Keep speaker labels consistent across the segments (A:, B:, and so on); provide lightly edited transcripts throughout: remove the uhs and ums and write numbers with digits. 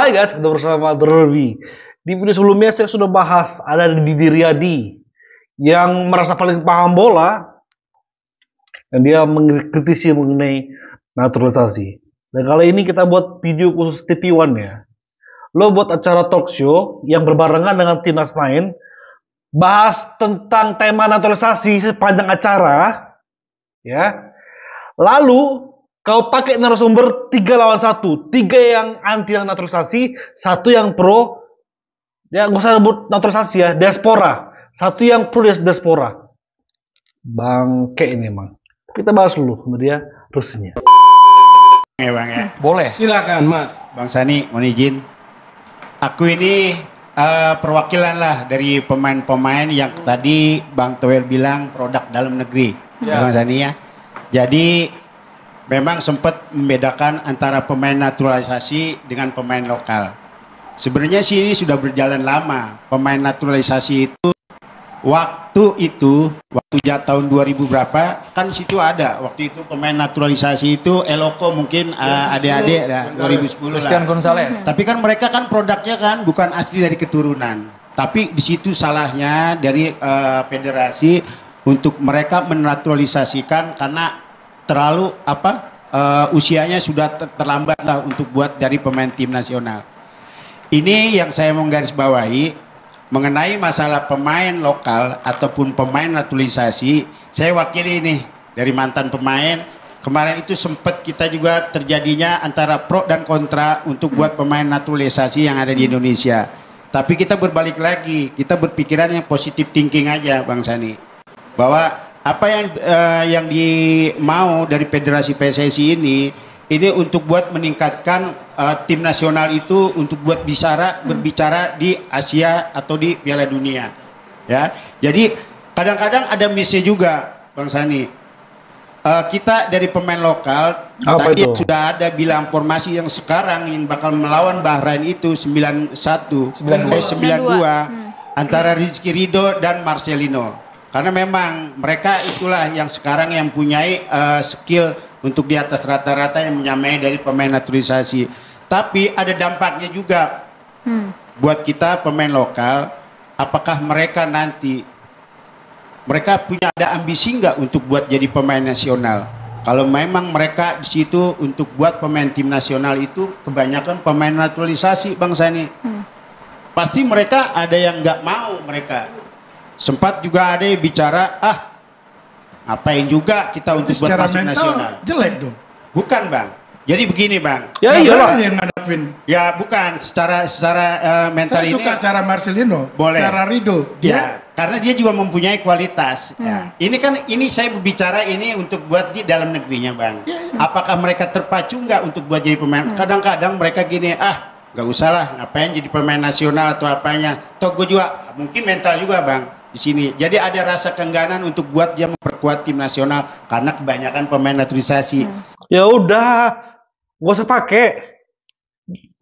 A: Hai guys, ketemu bersama Derby. Di video sebelumnya saya sudah bahas ada Didi Riyadi yang merasa paling paham bola dan dia mengkritisi mengenai naturalisasi. Dan kali ini kita buat video khusus TV One ya. Lo buat acara talk show yang berbarengan dengan Timnas main, bahas tentang tema naturalisasi sepanjang acara, ya. Lalu kau pakai narasumber 3 lawan 1, 3 yang anti yang naturalisasi, 1 yang pro, ya nggak usah sebut naturalisasi ya, diaspora, 1 yang pro diaspora. Bangke ini emang. Kita bahas dulu sama dia rusnya.
B: Ya bang ya.
C: Boleh.
D: Silakan Mas.
B: Bang Sani, mohon izin. Aku ini perwakilan lah dari pemain-pemain yang tadi Bang Toel bilang produk dalam negeri, ya. Bang Sani ya. Jadi memang sempat membedakan antara pemain naturalisasi dengan pemain lokal. Sebenarnya sih ini sudah berjalan lama. Pemain naturalisasi itu waktu tahun 2000 berapa kan situ ada. Waktu itu pemain naturalisasi itu Eloko mungkin adik-adik ya, 2010
C: Christian Gonzalez.
B: Tapi kan mereka kan produknya kan bukan asli dari keturunan. Tapi di situ salahnya dari federasi untuk mereka menaturalisasikan karena terlalu usianya sudah terlambat lah untuk buat dari pemain tim nasional. Ini yang saya mau garis bawahi mengenai masalah pemain lokal ataupun pemain naturalisasi. Saya wakili nih dari mantan pemain. Kemarin itu sempat kita juga terjadinya antara pro dan kontra untuk buat pemain naturalisasi yang ada di Indonesia. Tapi kita berbalik lagi, kita berpikiran yang positive thinking aja Bang Sani. Bahwa apa yang dimau dari Federasi PSSI ini untuk buat meningkatkan tim nasional itu untuk buat berbicara di Asia atau di Piala Dunia, ya. Jadi kadang-kadang ada misi juga, Bang Sani. Kita dari pemain lokal tadi sudah ada bilang formasi yang sekarang yang bakal melawan Bahrain itu 92 antara Rizky Ridho dan Marcelino. Karena memang mereka itulah yang sekarang yang punyai skill untuk di atas rata-rata yang menyamai dari pemain naturalisasi. Tapi ada dampaknya juga buat kita pemain lokal. Apakah mereka nanti punya ada ambisi nggak untuk buat jadi pemain nasional? Kalau memang mereka di situ untuk buat pemain tim nasional itu kebanyakan pemain naturalisasi, Bang Sani. Pasti mereka ada yang nggak mau mereka. Sempat juga ada yang bicara, ngapain juga kita untuk buat masuk nasional.
D: Jelek dong.
B: Bukan Bang. Jadi begini Bang.
A: Ya iyalah
D: yang ngadapin.
B: Ya bukan secara mental
D: Saya
B: ini.
D: suka cara Marcelino,
B: boleh.
D: cara Ridho.
B: Ya, karena dia juga mempunyai kualitas. Ya. Ini saya berbicara ini untuk buat di dalam negerinya Bang. Apakah mereka terpacu nggak untuk buat jadi pemain? Kadang-kadang mereka gini, nggak usah lah, ngapain jadi pemain nasional atau apanya. Toh gue juga mungkin mental juga Bang. Di sini. Jadi ada rasa keengganan untuk buat dia memperkuat tim nasional karena kebanyakan pemain naturalisasi.
A: Ya udah, gak usah pakai.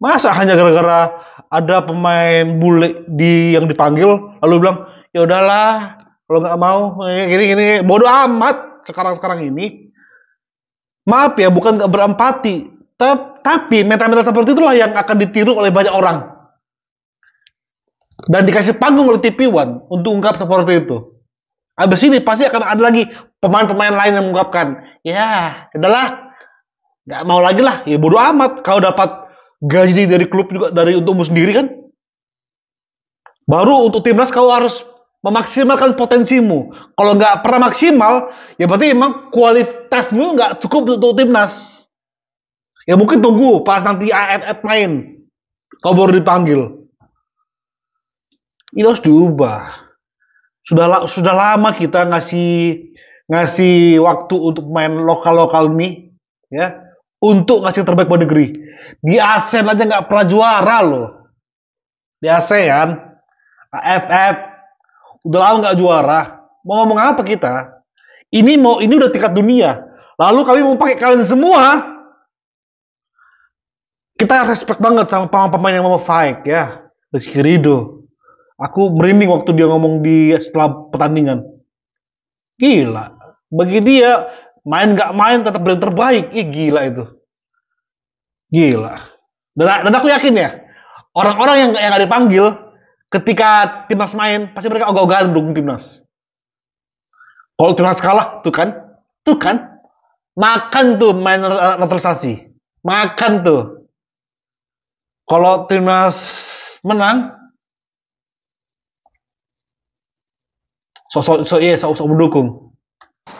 A: Masa hanya gara-gara ada pemain bule yang dipanggil lalu bilang, ya udahlah, kalau nggak mau gini bodoh amat sekarang ini. Maaf ya, bukan nggak berempati, tapi mental-mental seperti itulah yang akan ditiru oleh banyak orang. Dan dikasih panggung oleh TV One untuk ungkap seperti itu. Abis ini pasti akan ada lagi pemain-pemain lain yang mengungkapkan, ya udahlah, nggak mau lagi lah, ya bodo amat. Kau dapat gaji dari klub juga dari untukmu sendiri kan. Baru untuk timnas kau harus memaksimalkan potensimu. Kalau nggak pernah maksimal, ya berarti emang kualitasmu nggak cukup untuk timnas. Ya mungkin tunggu pas nanti AFF main, kau baru dipanggil. Ini harus diubah. Sudah lama kita ngasih waktu untuk main lokal ini, ya, untuk ngasih terbaik buat negeri. Di ASEAN aja nggak pernah juara loh. Di ASEAN, AFF, udah lama nggak juara. Mau ngomong apa kita? Ini udah tingkat dunia. Lalu kami mau pakai kalian semua. Kita respect banget sama pemain yang mau fight ya. Rizky Ridho. Aku merinding waktu dia ngomong setelah pertandingan. Gila. Bagi dia, main gak main tetap yang terbaik. Ih gila itu. Gila. Dan aku yakin ya, Orang-orang yang nggak dipanggil ketika timnas main pasti mereka ogah-ogahan dukung timnas. Kalau timnas kalah, tuh kan, makan tuh main naturalisasi, makan tuh. Kalau timnas menang, sok mendukung.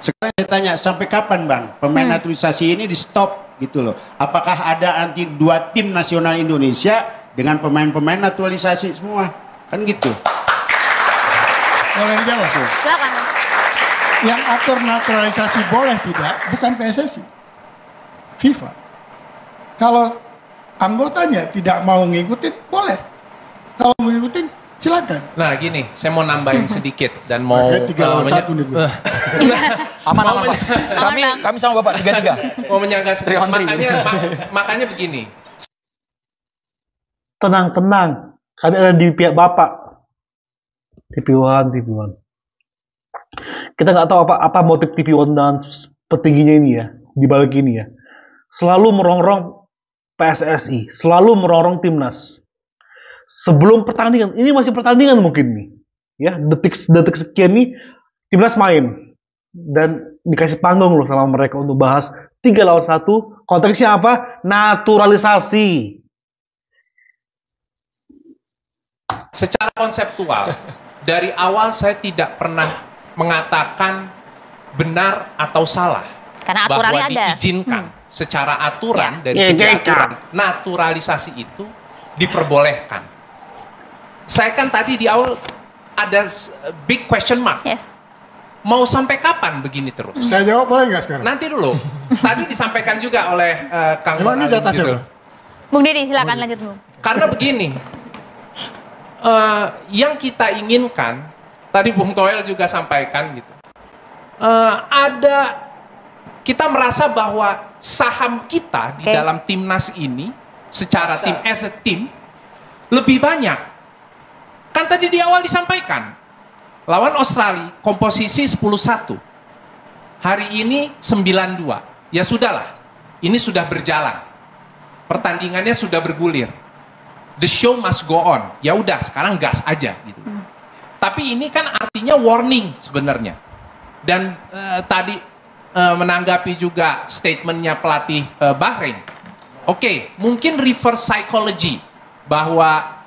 B: Sekarang saya tanya, sampai kapan Bang pemain naturalisasi ini di stop gitu loh? Apakah ada nanti 2 tim nasional Indonesia dengan pemain-pemain naturalisasi semua? Kan gitu.
D: Boleh dijawab?
C: Silakan.
D: Yang atur naturalisasi boleh tidak, bukan PSSI. FIFA. Kalau anggotanya tidak mau ngikutin, boleh. Kalau mau ngikutin, silakan.
E: Nah gini, saya mau nambahin sedikit dan mau
D: Pakai 3 lawan 1 nih gue.
F: Aman. Kami sama Bapak 3-3.
E: mau menyangka sedikit.
F: 3-on-3.
E: Makanya begini.
A: Tenang. Kami ada di pihak Bapak. TV One. Kita nggak tahu apa motif TV One dan petingginya ini ya, di balik ini ya. Selalu merongrong PSSI, selalu merongrong timnas. Sebelum pertandingan, ini masih pertandingan mungkin nih. Ya, detik sekian nih timnas main dan dikasih panggung loh sama mereka untuk bahas 3 lawan 1. Konteksnya apa? Naturalisasi.
E: Secara konseptual, dari awal saya tidak pernah mengatakan benar atau salah
C: Karena
E: bahwa
C: aturannya ada.
E: diizinkan secara aturan dari
A: Ya,
E: segi
A: ya,
E: aturan naturalisasi itu diperbolehkan. Saya kan tadi di awal ada big question mark.
C: Yes.
E: Mau sampai kapan begini terus?
D: Saya jawab boleh nggak sekarang?
E: Nanti dulu. Tadi disampaikan juga oleh Kang
D: Emang ini
E: Nurhalim
D: jatah
E: gitu.
D: siapa?
C: Bung Deddy silakan lanjut dulu.
E: Karena begini, yang kita inginkan, tadi Bung Toel juga sampaikan gitu, kita merasa bahwa saham kita di dalam timnas ini, secara tim as a team, lebih banyak. Kan tadi di awal disampaikan, lawan Australia komposisi 10-1, hari ini 9-2, ya sudahlah, ini sudah berjalan, pertandingannya sudah bergulir. The show must go on. Ya udah, sekarang gas aja gitu. Tapi ini kan artinya warning sebenarnya. Dan tadi menanggapi juga statementnya pelatih Bahrain. Oke, mungkin reverse psychology bahwa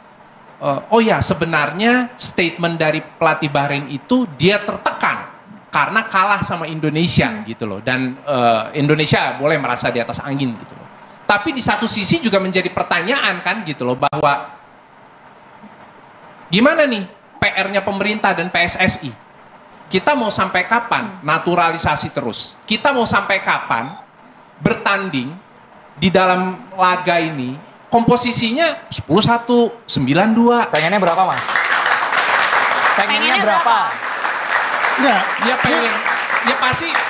E: oh ya sebenarnya statement dari pelatih Bahrain itu dia tertekan karena kalah sama Indonesia gitu loh. Dan Indonesia boleh merasa di atas angin gitu loh. Tapi di satu sisi juga menjadi pertanyaan kan gitu loh, bahwa gimana nih PR-nya pemerintah dan PSSI? Kita mau sampai kapan naturalisasi terus? Kita mau sampai kapan bertanding di dalam laga ini komposisinya 10-1, 9-2?
F: Pengennya berapa, Mas? Pengennya berapa?
D: Enggak.
E: Ya pengen, ya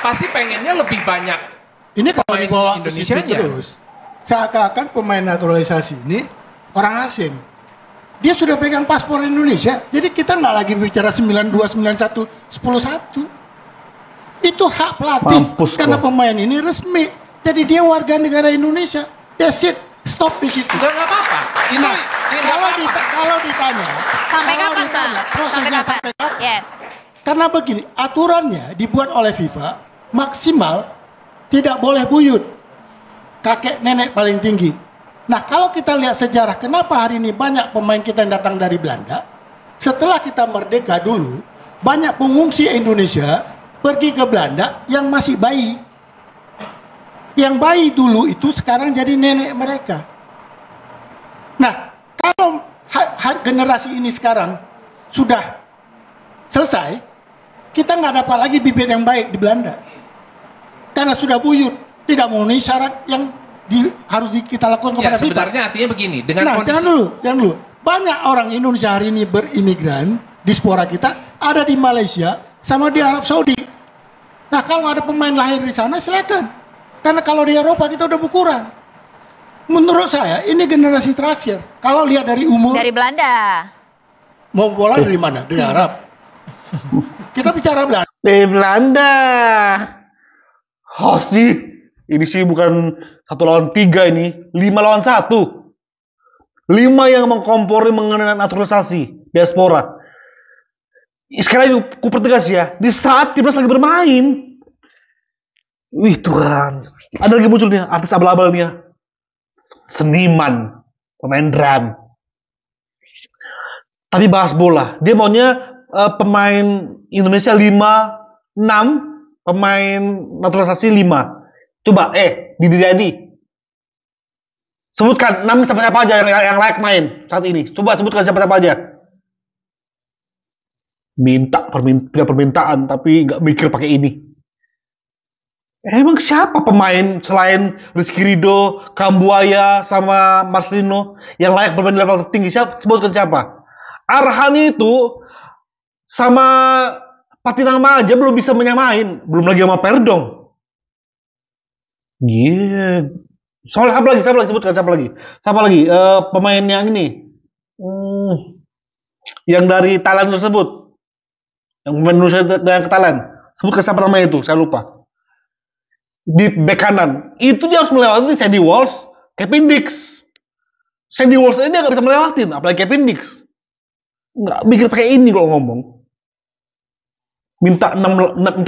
E: pasti pengennya lebih banyak.
D: Ini kalau
E: Pemain
D: dibawa ke situ
E: Indonesianya.
D: terus, seakan-akan pemain naturalisasi ini orang asing. Dia sudah pegang paspor Indonesia, jadi kita nggak lagi bicara 92, 91, 10-1. Itu hak pelatih,
A: Mampus
D: karena
A: kok.
D: pemain ini resmi. Jadi dia warga negara Indonesia. That's it, stop di situ.
E: Nggak apa-apa. Ini
D: Nah,
E: nggak
D: kalau
E: apa-apa.
D: kalau ditanya,
C: Sampai
D: kalau
C: kapan,
D: ditanya,
C: Bang?
D: prosesnya sampai kapan?
C: Yes.
D: Karena begini, aturannya dibuat oleh FIFA maksimal tidak boleh buyut. Kakek nenek paling tinggi. Nah, kalau kita lihat sejarah kenapa hari ini banyak pemain kita yang datang dari Belanda, setelah kita merdeka dulu, banyak pengungsi Indonesia pergi ke Belanda yang masih bayi. Yang bayi dulu itu sekarang jadi nenek mereka. Nah, kalau generasi ini sekarang sudah selesai, kita nggak dapat lagi bibit yang baik di Belanda. Karena sudah buyut, tidak memenuhi syarat yang kita lakukan
E: Ya
D: kepada FIFA.
E: sebenarnya artinya begini, dengan
D: Nah,
E: kondisi
D: jangan dulu. Banyak orang Indonesia hari ini berimigran, diaspora kita ada di Malaysia sama di Arab Saudi. Nah, kalau ada pemain lahir di sana silakan. Karena kalau di Eropa kita udah berkurang. Menurut saya ini generasi terakhir. Kalau lihat dari umur,
C: Dari Belanda.
D: mau bola dari mana? Dari Arab. Kita bicara Belanda.
A: Di Belanda. Oh sih, ini sih bukan 1 lawan 3 ini, 5 lawan 1. 5 yang mengkompori mengenai naturalisasi diaspora. Sekali lagi ku pertegas ya, di saat timnas lagi bermain, wih Tuhan, ada lagi muncul nih artis abal-abal nih ya, seniman, pemain drum. Tapi bahas bola, dia maunya pemain Indonesia 5, 6, pemain naturalisasi 5. Coba, Didi Riyadi, sebutkan 6 siapa aja yang layak main saat ini. Coba sebutkan siapa aja. Punya permintaan, tapi nggak mikir pakai ini. Emang siapa pemain selain Rizky Ridho, Kambuaya, sama Marcelino yang layak bermain di level tertinggi? Sebutkan siapa? Arhan itu sama Patinama aja belum bisa menyamain, belum lagi sama Perdong. Soalnya siapa lagi? Sebutkan siapa lagi? Pemain yang ini, yang dari Thailand tersebut. Yang pemain Indonesia yang ke Thailand. Sebutkan siapa namanya itu, saya lupa. Di bek kanan. Itu dia harus melewati Sandy Walsh, Kevin Dix. Sandy Walsh ini nggak bisa melewatin, apalagi Kevin Dix. Nggak mikir pakai ini kalau ngomong. Minta 65.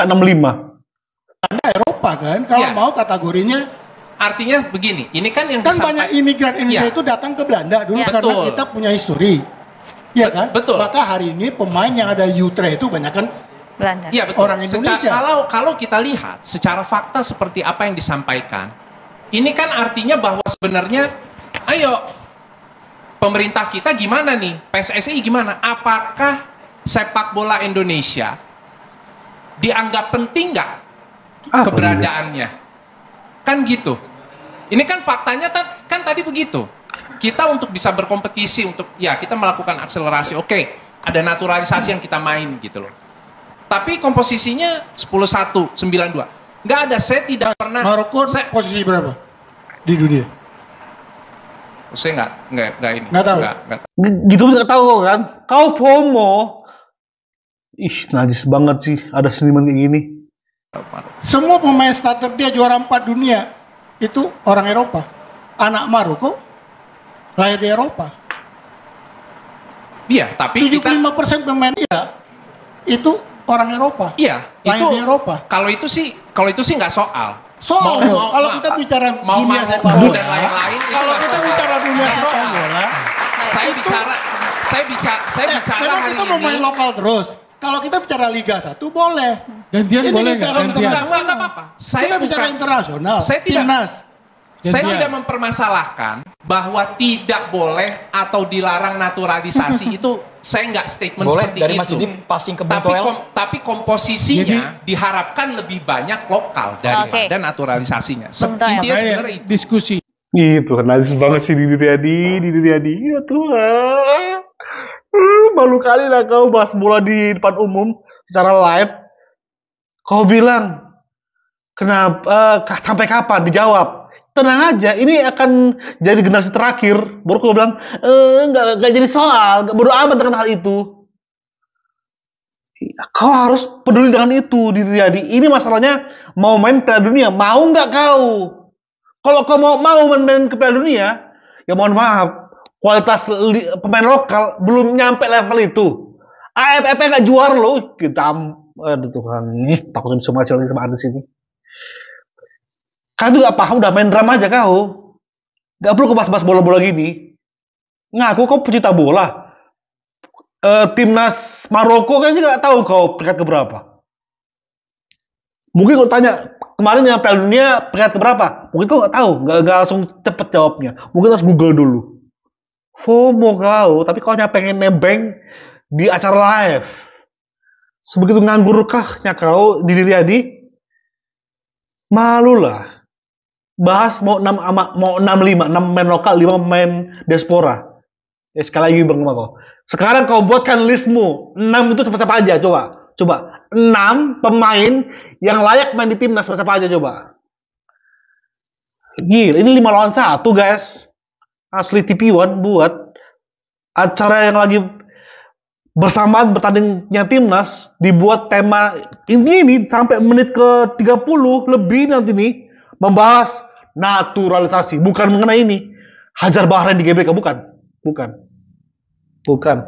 D: Anda Eropa kan, kalau mau kategorinya.
E: Artinya begini, ini kan yang
D: banyak imigran Indonesia itu datang ke Belanda dulu karena kita punya histori. Iya kan?
E: Betul.
D: Maka hari ini pemain yang ada di Utrecht itu banyak kan
C: Belanda.
E: Iya betul.
D: Orang Indonesia.
E: Kalau kita lihat secara fakta seperti apa yang disampaikan, ini kan artinya bahwa sebenarnya, ayo pemerintah kita gimana nih, PSSI gimana? Apakah sepak bola Indonesia dianggap penting nggak keberadaannya? Kan gitu. Ini kan faktanya kan tadi begitu. Kita untuk bisa berkompetisi, kita melakukan akselerasi, ada naturalisasi yang kita main gitu loh. Tapi komposisinya 10-1, 9-2. Nggak ada, saya tidak pernah.
D: Maroko posisi berapa di dunia?
E: Saya nggak ini.
D: Nggak tahu.
E: Nggak.
A: Gitu nggak tahu kan? Kau FOMO. Najis banget sih ada seniman kayak gini.
D: Semua pemain starter dia juara 4 dunia itu orang Eropa. Anak Maroko lahir di Eropa.
E: Iya, tapi
D: 75% pemain dia itu orang Eropa.
E: Iya,
D: lahir di Eropa.
E: Kalau itu sih nggak soal.
D: Kalau kita bicara dunia sepak bola
E: dan lain-lain,
D: kalau kita bicara dunia sepak bola,
E: saya bicara
D: memang
E: hari
D: kita mau main
E: ini.
D: lokal terus. Kalau kita bicara Liga 1 boleh.
F: Gantian boleh nggak?
E: Nggak apa-apa.
D: Kita bicara internasional.
E: Timnas. Saya tidak mempermasalahkan bahwa tidak boleh atau dilarang naturalisasi itu, saya nggak statement
G: boleh,
E: seperti
G: dari
E: itu.
G: Mas Didi passing ke Bung Toel.
E: Tapi komposisinya diharapkan lebih banyak lokal daripada naturalisasinya. Intinya sebenarnya itu.
F: Diskusi.
A: Itu kan najis banget sih Didi Riyadi. Ya Tuhan. Malu kali lah kau bahas bola di depan umum secara live. Kau bilang, kenapa? Sampai kapan? Dijawab. Tenang aja, ini akan jadi generasi terakhir. Baru aku bilang, nggak jadi soal, bodo amat dengan hal itu. Kau harus peduli dengan itu, Didi Riyadi. Ini masalahnya mau main Piala Dunia, mau nggak kau? Kalau kau mau main ke Piala Dunia, ya mohon maaf, kualitas pemain lokal belum nyampe level itu. AFF nggak juara loh, aduh Tuhan, takutnya semua hasil sama artis ini. Kau tuh gak paham, udah main drama aja kau. Gak perlu bahas bola-bola gini. Ngaku kau pecinta bola. Timnas Maroko kayaknya gak tahu kau peringkat keberapa. Mungkin kau tanya, kemarin yang Piala Dunia peringkat keberapa? Mungkin kau gak tahu, gak langsung cepet jawabnya. Mungkin harus Google dulu. FOMO kau, tapi kau hanya pengen nebeng di acara live. Sebegitu nganggurkahnya kau, Didi Riyadi? Malulah. Bahas mau 6 pemain lokal, 5 pemain diaspora. Sekali lagi Bang Mako. Sekarang kau buatkan listmu. 6 itu siapa aja coba. 6 pemain yang layak main di timnas siapa aja coba. Gila, ini 5 lawan 1 guys. Asli TV One buat acara yang lagi bersamaan bertandingnya timnas, dibuat tema ini sampai menit ke 30 lebih nanti nih. Membahas naturalisasi, bukan mengenai ini. Hajar Bahrain di GBK, bukan. Bukan.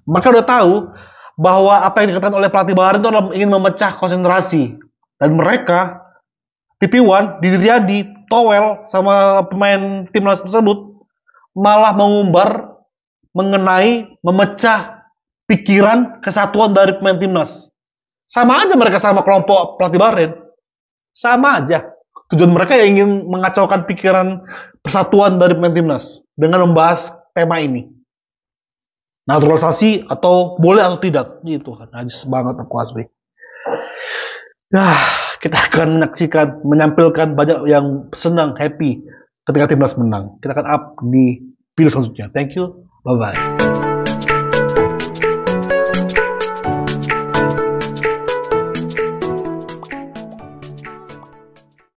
A: Mereka udah tahu bahwa apa yang dikatakan oleh pelatih Bahrain itu adalah ingin memecah konsentrasi. Dan mereka, TP1, Didi, Towel, sama pemain timnas tersebut malah mengumbar mengenai memecah pikiran kesatuan dari pemain timnas. Sama aja mereka sama kelompok pelatih Bahrain. Sama aja. Tujuan mereka yang ingin mengacaukan pikiran persatuan dari pemain timnas dengan membahas tema ini. Naturalisasi atau boleh atau tidak. Itu kan najis banget aku asli. Kita akan menyaksikan, menampilkan banyak yang senang, happy ketika timnas menang. Kita akan up di video selanjutnya. Thank you. Bye-bye.